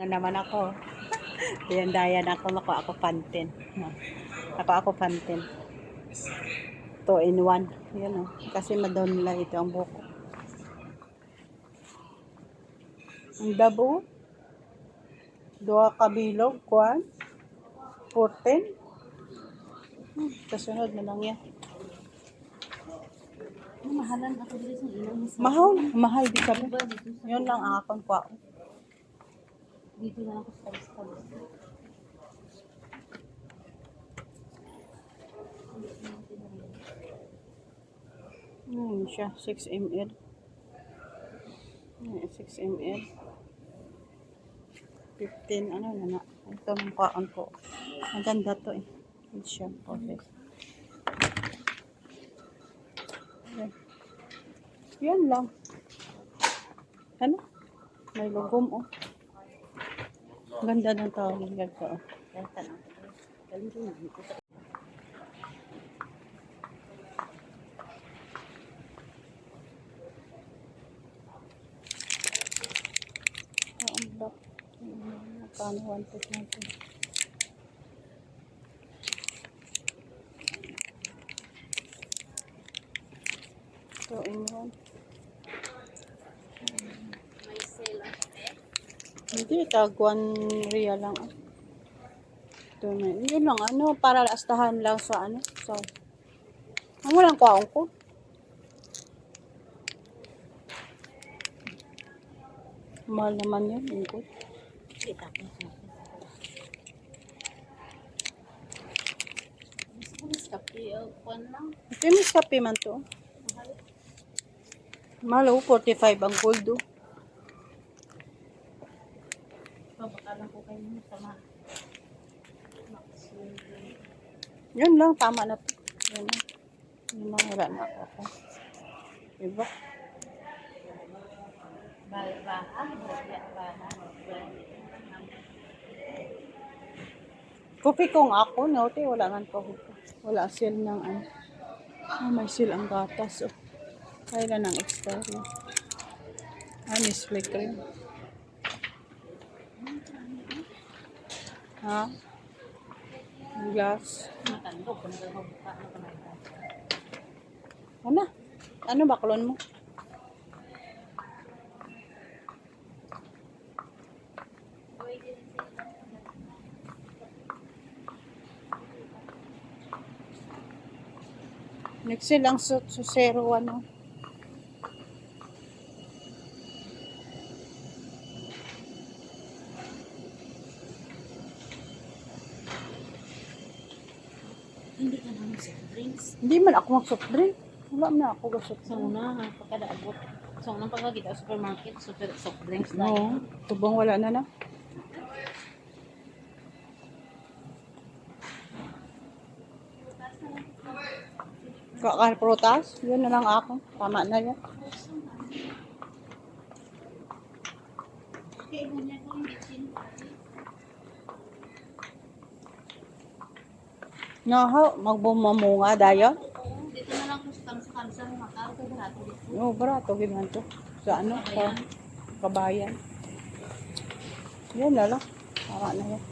Na naman ako. Dayan-dayan ako. Nakuha ako pantin. Nakuha ako pantin. 2 in 1. Yan o. Kasi madonla ito ang buko. Ang dabo. 2 kabilog. Kuan. 14. Kasunod na lang yan. Mahalan ako dito sa ilang mas. Mahal. Mahal di sabi. Yun lang ang akong kuha. Dito na ako sa stall. Siya. 6 ml. 6 ml. 15. Ano na na. Ito ang kuhaan ko. Maganda to eh. Yun siya. Okay. Yan lang. Ano? May lugom oh. Ganda ng tawag ko. Paano 1 put natin? So, in 1. May sale ang kape. Hindi, tag 1 real lang. Ito na. Yun lang, ano, para astahan lang sa ano. So, ang walang kwaong ko. Mahal naman yun. Ingkot. Kita ko sa akin. Mas kape. Kuan lang. Ito yung mas kape man to. Mahal oh, 45 ang gold oh. Baka lang ko kayo sa mga. Yun lang, tama na to. Yun lang. Yun lang, wala na ako. Diba? Coffee kong ako, no? Te, wala man ko. Wala sale ng ano. May sale ang gatas oh. Kaya na ng extra. Nestle cream. Ha? Glass. Matandog kung ano mabuka na kanay. Ano? Ano baklon mo? Next lang sa zero ano. Hindi ka naman soft drinks. Hindi man ako mag-soft drink. Wala na ako ga-soft So drink. na, pagkada abot. So nang pagkakita sa supermarket, soft drinks na. Oo. Tubong wala na na. Kakal prutas. Yun na lang ako. Tama na yan. Nahaw, magbumamunga dayo. Dito na lang po sa kansa ng makao ko barato dito. Oo, barato giman to. Sa ano? Sa kabayan. Yan na lang. Tama na yan.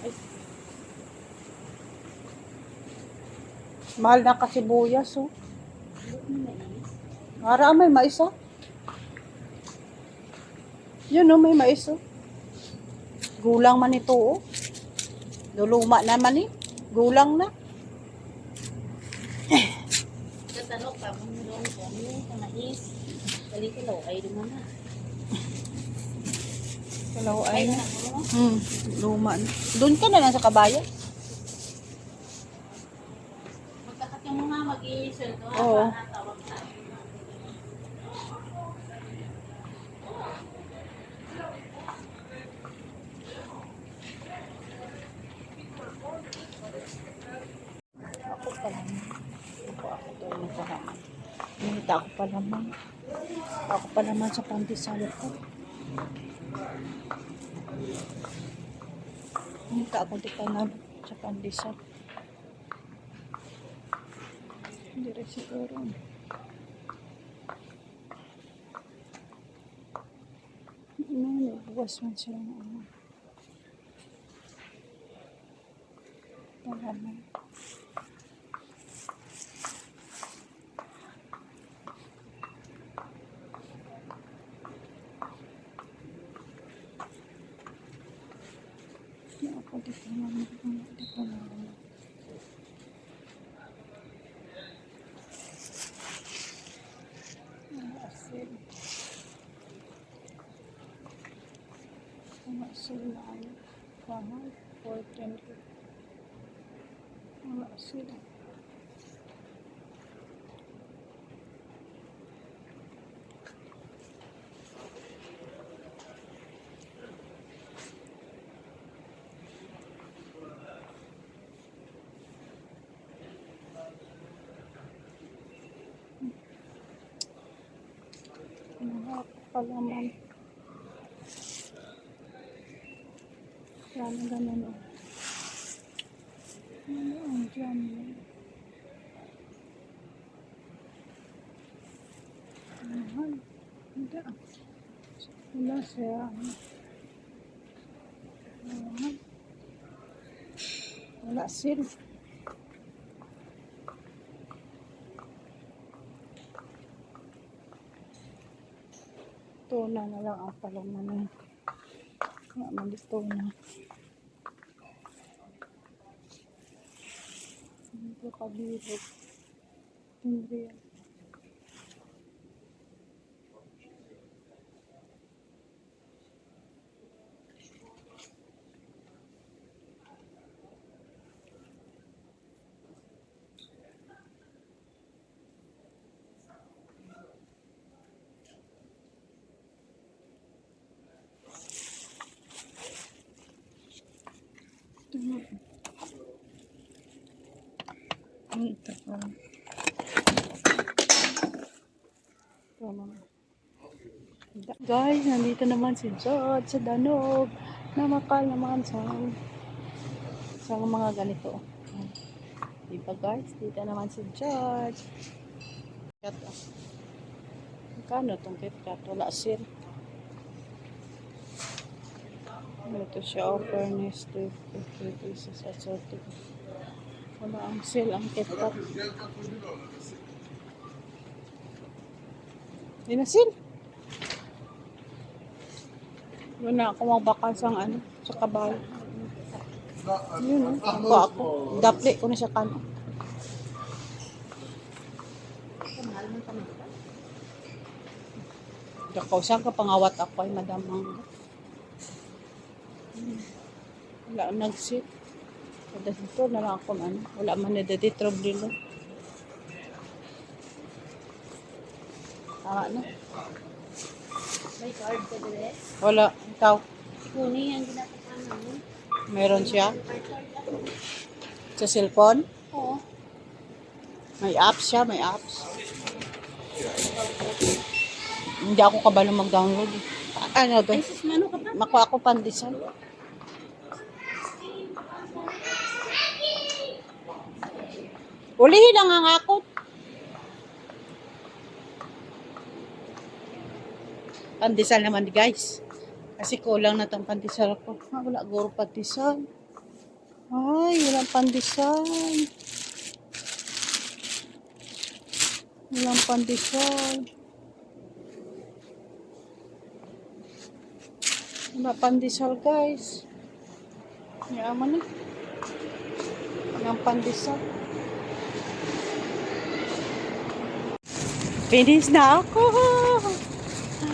Ay. Mahal na kasi buyas, oh. Para may mais, oh. Yun, oh, may mais, oh. Gulang man ito, oh. Luluma naman, eh. Gulang na. Katanok pa mo doon kami sa mais. Dali ko law ay duman na. Kalaw Ay ay na na. mo. Luma na. Doon ka na lang sa kabayan. Magkakat yung mga mag-i-sweldo. Oo. Tawag sa. Ako pa naman. Ako to yung kahaman. Nahita ako pa naman. Ako pa naman sa pandesal ko. Nahita ako di ka na sa pandesal. Hindi rin siguro. Buwas man siya ng ano. Talaman. Hindi ako dito naman. Dito naman. Asin. Ang asin na ano. Pahal. 410. Ang asin. Mahal palaman. Yan, ganun o. Ano ang dyan? Mahal. Hindi ah. Wala siya. Mahal. Wala sila. Tuna na lang ang palaman na. Wala man dito na. Ito kabilog. Hindi yan. Ito pa. Ito naman. Guys, nandito naman si George sa Danog. Namakal naman sa mga ganito. Diba guys? Dito naman si George. Kat. Magkano itong KitKat? Wala sir. Ito siya fairness to 50 pieces assorted. Wala ang sale ang KitKat. Hindi na sale. Wala ako magbakal sa ano, sa kabayo. Yun ako. Dapli ko na siya kano. Dakaw saan ka pangawat ako ay Madam Mangga. Wala nag-sit. Dito na lang ako ano. Wala man na dito trouble. Tama na. May card ka dire? Wala. Ikaw. Kuni ang ginapasama mo. Meron siya. Sa cellphone. Oo. May apps siya. May apps. Hindi ako kabalo mag-download. Ano to? Ay, sis, mano ka pa? Makuha ako pandesal. Ulihin lang ang akot. Pandesal naman guys. Kasi kulang na tong pandesal ko. Wala guro pandesal. Ay, walang pandesal. Walang pandesal. Wala pandesal guys. Yaman na. Walang pandesal. Finish na ako.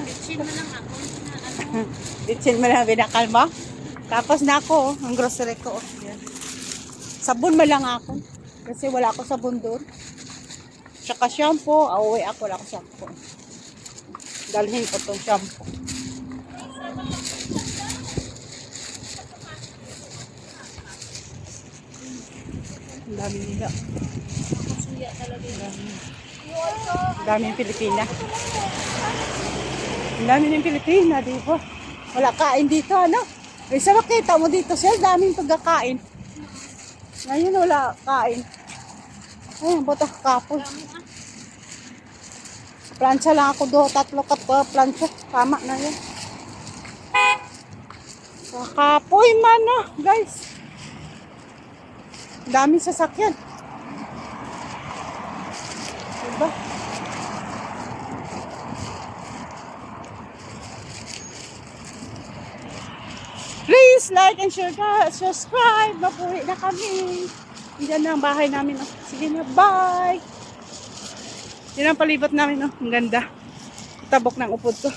Bitchin mo lang ako na ano. Bitsin mo lang binakal mo. Tapos na ako, ang grocery ko. Yan. Sabon mo lang ako. Kasi wala ako sabon doon. Tsaka shampoo. Auwi ako, wala ako shampoo. Dalhin ko tong shampoo. Ang dami nila. Suya talaga yun. Ang dami ng Pilipina. Ang dami ng Pilipina, di ba? Wala kain dito, ano? Isa makita mo dito, sir, daming pagkakain. Ngayon wala kain. Ayun, buta kapon. Plancha lang ako do, 3 cup plansya. Tama na yan. Sa Kapoy man na, guys. Daming sasakyan. Diba? Please like and share, guys. Subscribe. Mapuwi na kami. Diyan na ang bahay namin. Oh. Sige na, bye. Yan ang palibot namin. Oh. Ang ganda. Tabok ng upod ko.